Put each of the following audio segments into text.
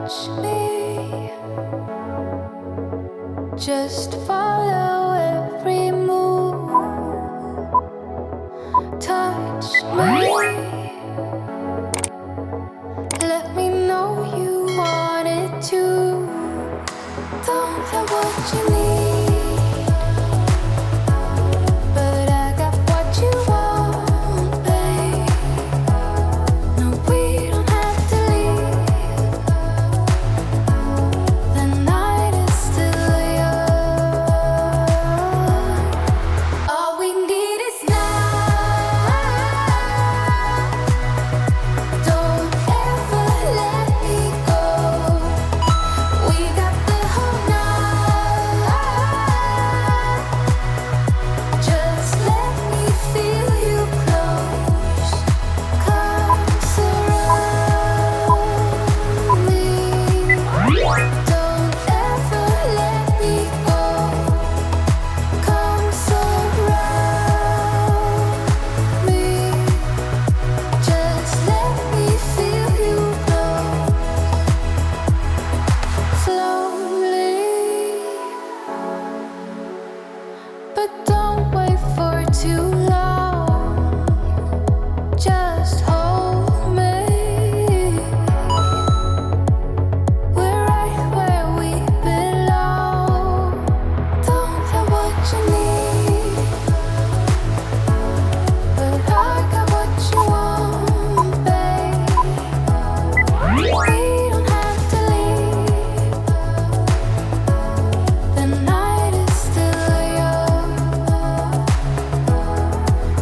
touch me. Just follow every move. Touch me. Let me know you wanted to. Don't have what you need, but I got what you want, babe. No, we don't have to leave. The night is still young. All we need is now. Don't ever let me go. We got the whole night. Just let me feel you close. Come surround me. Don't ever let me go. Come surround me. Just let me feel you close. Slowly, but don't wait for too long. Just hold me. We're right where we belong. Don't have what you need, but I got what you want, babe. We don't have to leave. The night is still young.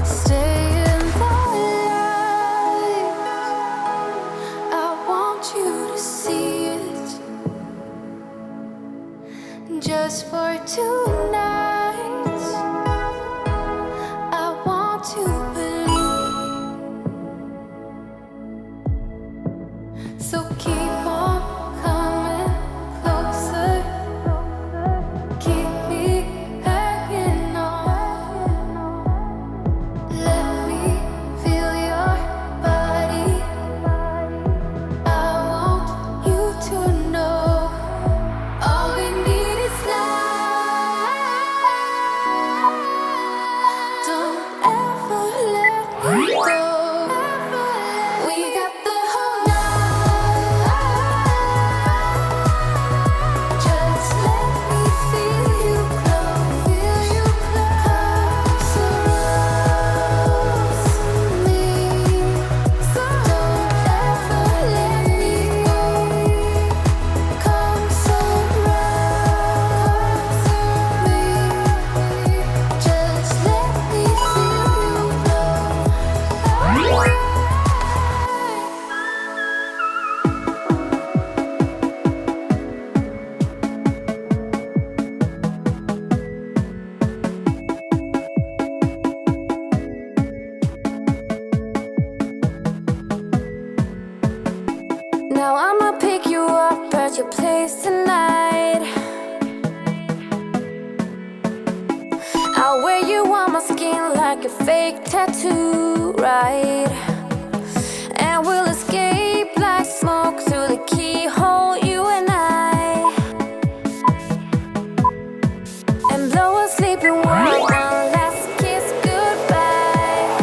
Stay in the light. I want you to see it. Just for tonight, I want to believe. So keep on coming closer. Keep me hanging on. Let me feel your body. I want you to know. All we need is now. Don't ever let me go. We got the whole night. Just let me feel you close. Come surround me. Don't ever let me go. Come surround me. Just let me feel you close. Now I'ma pick you up at your place tonight. I'll wear you on my skin like a fake tattoo, right? And we'll escape like smoke through the keyhole, you and I. And blow a sleeping world, one last kiss goodbye.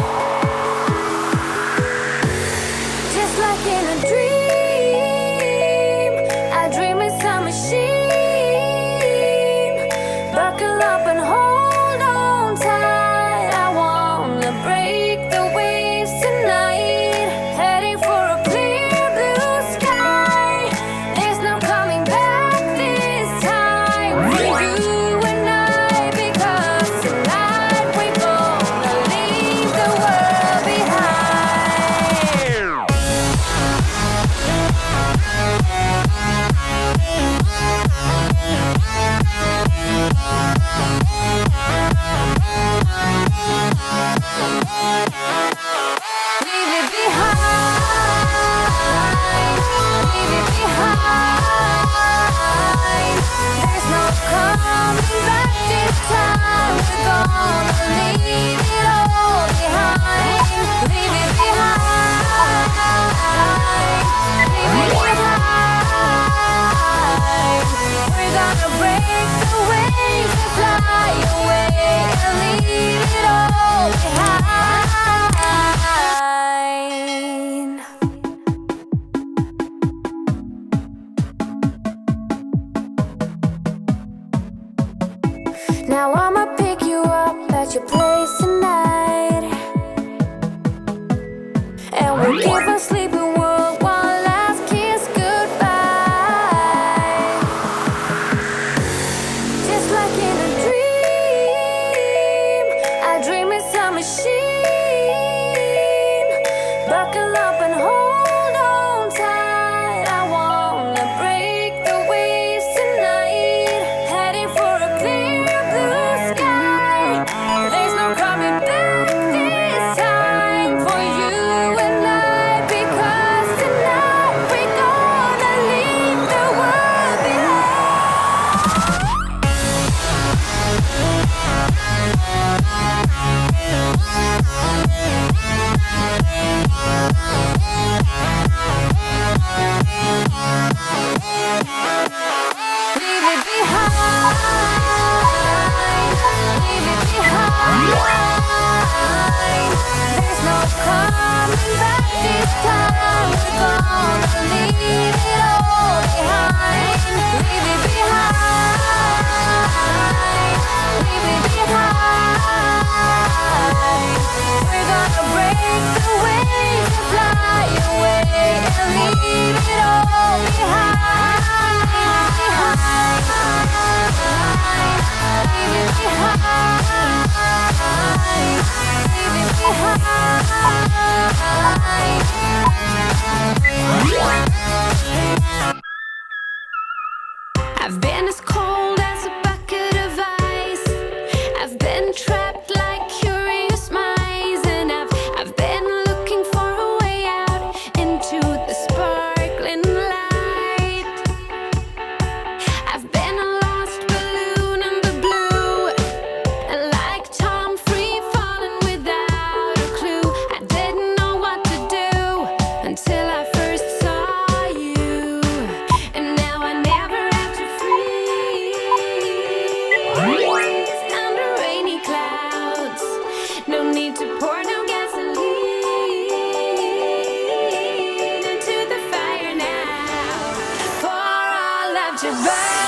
Just like in a dream, I dream it's a machine. Buckle up and hold on tight. I wanna break the waves tonight. Now I'ma pick you up at your place tonight, and we'll give a sleeping world one last kiss goodbye. Just like in a dream, I dream it's a machine. Buckle up and hold on tight. I wanna break the waves tonight, heading for a clear blue sky. There's no coming back this time for you and I, because tonight we're gonna leave the world leave it behind. Leave it behind. There's no coming back this time. We're gonna leave it all behind. Leave it behind. Leave it behind. We're gonna break the waves and fly away and leave it all behind. Leave it behind. Leave it behind. I've been as cold as a bucket of ice. I've been trapped like curious mice, and I've been looking for a way out into the sparkling light. I've been a lost balloon in the blue, and like Tom free falling without a clue. I didn't know what to do until I first saw you, and now I never have to freeze under rainy clouds. No need to pour no gasoline into the fire now, for our love to burn.